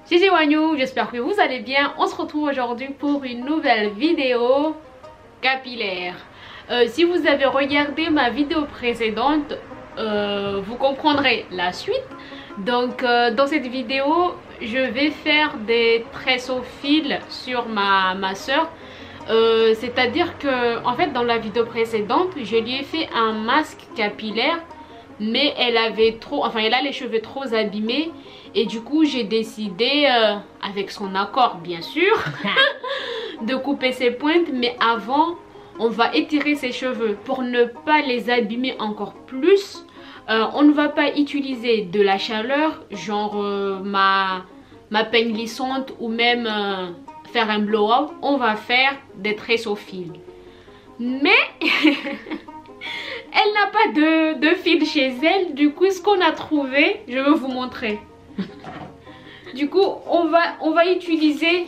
Gigi Wagnou, j'espère que vous allez bien. On se retrouve aujourd'hui pour une nouvelle vidéo capillaire. Si vous avez regardé ma vidéo précédente, vous comprendrez la suite. Donc dans cette vidéo, je vais faire des tresses au fil sur ma soeur. C'est-à-dire que en fait dans la vidéo précédente, je lui ai fait un masque capillaire, mais elle a les cheveux trop abîmés et du coup j'ai décidé, avec son accord bien sûr, de couper ses pointes. Mais avant, on va étirer ses cheveux pour ne pas les abîmer encore plus. On ne va pas utiliser de la chaleur, genre ma peigne lissante ou même faire un blow-up. On va faire des tresses au fil. Mais elle n'a pas de fil chez elle. Du coup, ce qu'on a trouvé, je vais vous montrer. Du coup, on va utiliser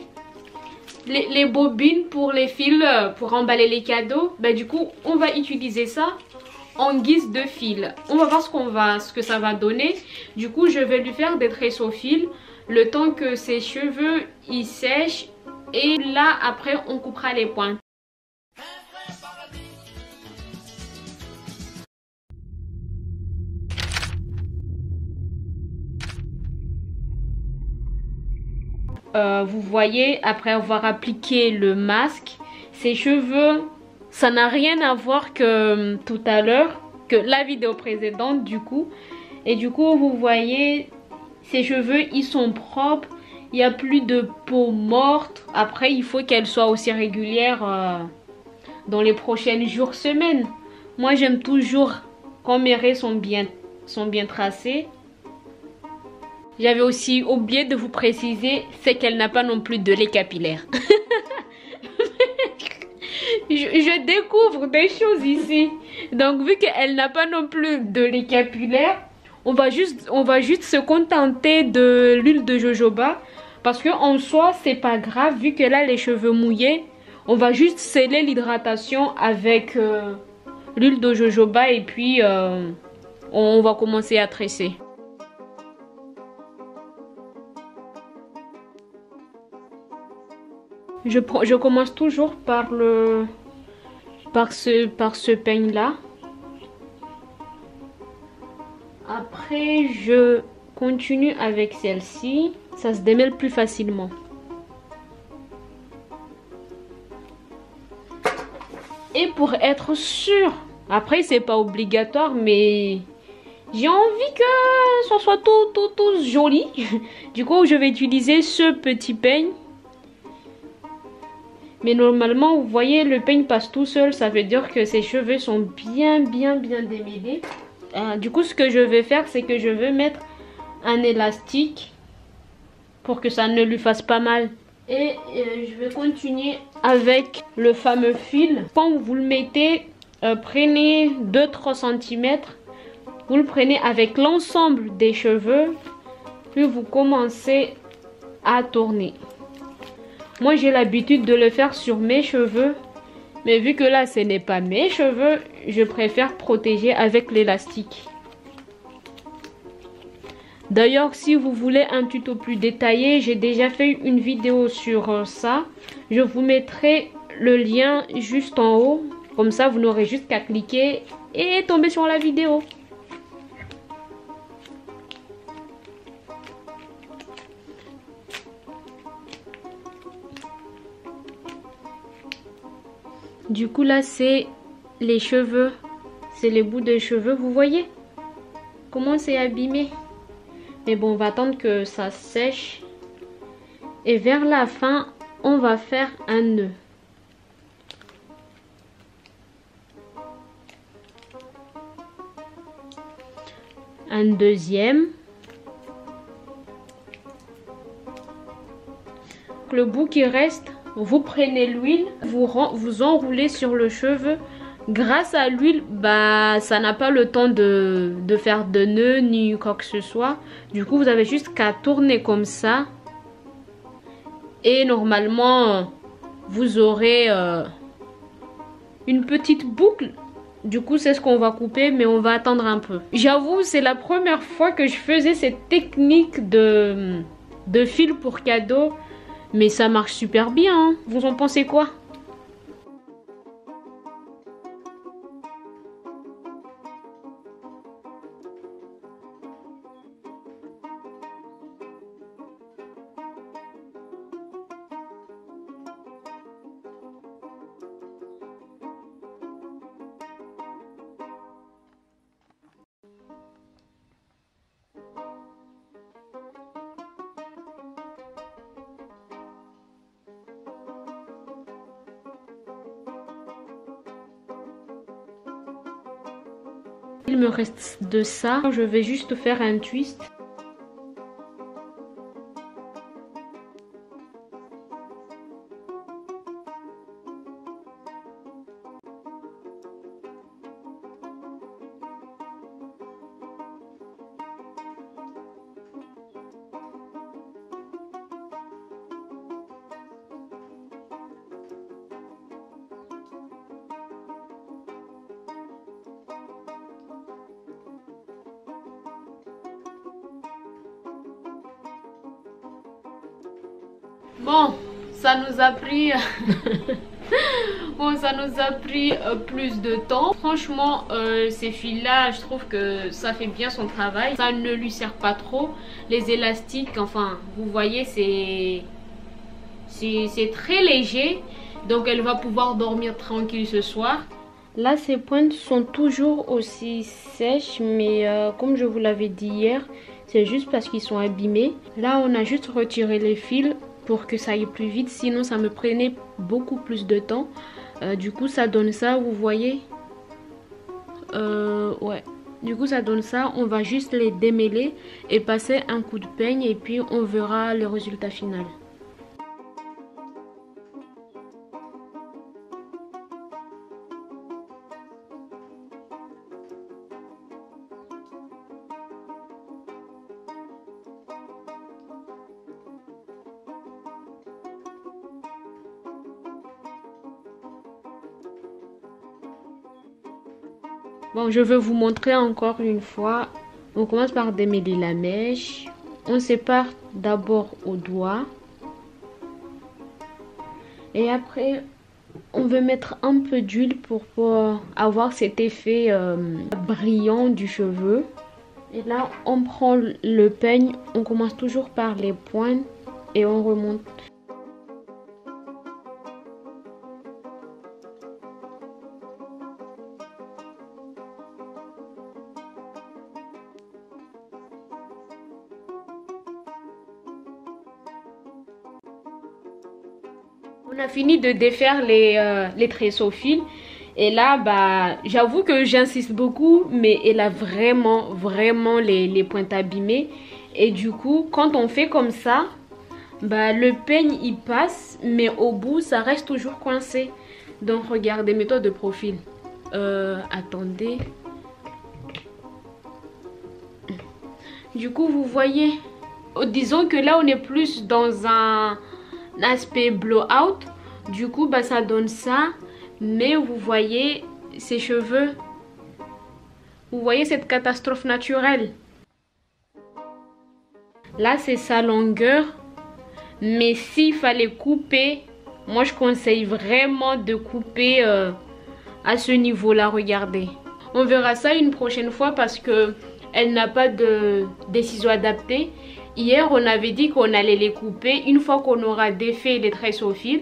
les bobines pour les fils, pour emballer les cadeaux. Du coup, on va utiliser ça en guise de fil. On va voir ce que ça va donner. Du coup, je vais lui faire des tresses au fil le temps que ses cheveux ils sèchent. Et là, après, on coupera les pointes. Vous voyez, après avoir appliqué le masque, ses cheveux, ça n'a rien à voir que tout à l'heure, que la vidéo précédente du coup. Et du coup, vous voyez, ses cheveux, ils sont propres. Il n'y a plus de peau morte. Après, il faut qu'elle soit aussi régulière dans les prochains jours, semaines. Moi, j'aime toujours quand mes raies sont bien tracées. J'avais aussi oublié de vous préciser, c'est qu'elle n'a pas non plus de lait capillaire. je découvre des choses ici. Donc vu qu'elle n'a pas non plus de lait capillaire, on va juste se contenter de l'huile de jojoba. Parce qu'en soi, c'est pas grave, vu qu'elle a les cheveux mouillés. On va juste sceller l'hydratation avec l'huile de jojoba et puis on va commencer à tresser. Je commence toujours par ce peigne là. Après je continue avec celle-ci, ça se démêle plus facilement. Et pour être sûr, après c'est pas obligatoire, mais j'ai envie que ça soit tout joli. Du coup je vais utiliser ce petit peigne. Mais normalement, vous voyez, le peigne passe tout seul. Ça veut dire que ses cheveux sont bien démêlés. Du coup, ce que je vais faire, c'est que je vais mettre un élastique pour que ça ne lui fasse pas mal. Et je vais continuer avec le fameux fil. Quand vous le mettez, prenez 2-3 cm. Vous le prenez avec l'ensemble des cheveux. Puis vous commencez à tourner. Moi, j'ai l'habitude de le faire sur mes cheveux. Mais vu que là, ce n'est pas mes cheveux, je préfère protéger avec l'élastique. D'ailleurs, si vous voulez un tuto plus détaillé, j'ai déjà fait une vidéo sur ça. Je vous mettrai le lien juste en haut. Comme ça, vous n'aurez juste qu'à cliquer et tomber sur la vidéo. Du coup là c'est les cheveux, c'est les bouts de cheveux, vous voyez comment c'est abîmé. Mais bon, on va attendre que ça sèche. Et vers la fin, on va faire un nœud. Un deuxième. Le bout qui reste, vous prenez l'huile, vous enroulez sur le cheveu. Grâce à l'huile, ça n'a pas le temps de faire de nœuds ni quoi que ce soit. Du coup, vous avez juste qu'à tourner comme ça. Et normalement, vous aurez une petite boucle. Du coup, c'est ce qu'on va couper, mais on va attendre un peu. J'avoue, c'est la première fois que je faisais cette technique de de fil pour cadeau. Mais ça marche super bien, hein. Vous en pensez quoi? Il me reste de ça. Je vais juste faire un twist. Bon, ça nous a pris plus de temps. Franchement, ces fils-là, je trouve que ça fait bien son travail. Ça ne lui sert pas trop. Les élastiques, enfin, vous voyez, c'est très léger. Donc, elle va pouvoir dormir tranquille ce soir. Là, ces pointes sont toujours aussi sèches, mais comme je vous l'avais dit hier, c'est juste parce qu'ils sont abîmés. Là, on a juste retiré les fils pour que ça aille plus vite, sinon ça me prenait beaucoup plus de temps. Du coup ça donne ça, vous voyez. Ouais, du coup ça donne ça. On va juste les démêler et passer un coup de peigne et puis on verra le résultat final. Bon, je vais vous montrer encore une fois. On commence par démêler la mèche. On sépare d'abord au doigt. Et après, on veut mettre un peu d'huile pour avoir cet effet brillant du cheveu. Et là, on prend le peigne. On commence toujours par les pointes et on remonte. On a fini de défaire les tresseaux fils. Et là, bah, j'avoue que j'insiste beaucoup, mais elle a vraiment les pointes abîmées. Et du coup, quand on fait comme ça, bah, le peigne il passe, mais au bout, ça reste toujours coincé. Donc, regardez, méthode de profil. Attendez. Du coup, vous voyez, disons que là, on est plus dans un aspect blowout. Du coup, bah, ça donne ça. Mais vous voyez ses cheveux. Vous voyez cette catastrophe naturelle. Là, c'est sa longueur. Mais s'il fallait couper, moi, je conseille vraiment de couper à ce niveau-là. Regardez. On verra ça une prochaine fois parce que elle n'a pas des ciseaux adaptés. Hier, on avait dit qu'on allait les couper une fois qu'on aura défait les tresseaux fils.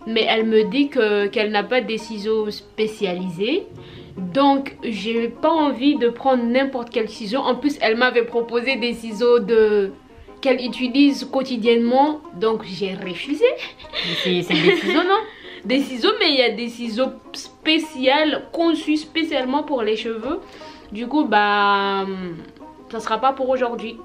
Mais elle me dit qu'elle n'a pas des ciseaux spécialisés. Donc, j'ai pas envie de prendre n'importe quel ciseau. En plus, elle m'avait proposé des ciseaux qu'elle utilise quotidiennement. Donc, j'ai refusé. C'est des ciseaux, non? Des ciseaux, mais il y a des ciseaux spéciaux, conçus spécialement pour les cheveux. Du coup, bah, ça sera pas pour aujourd'hui.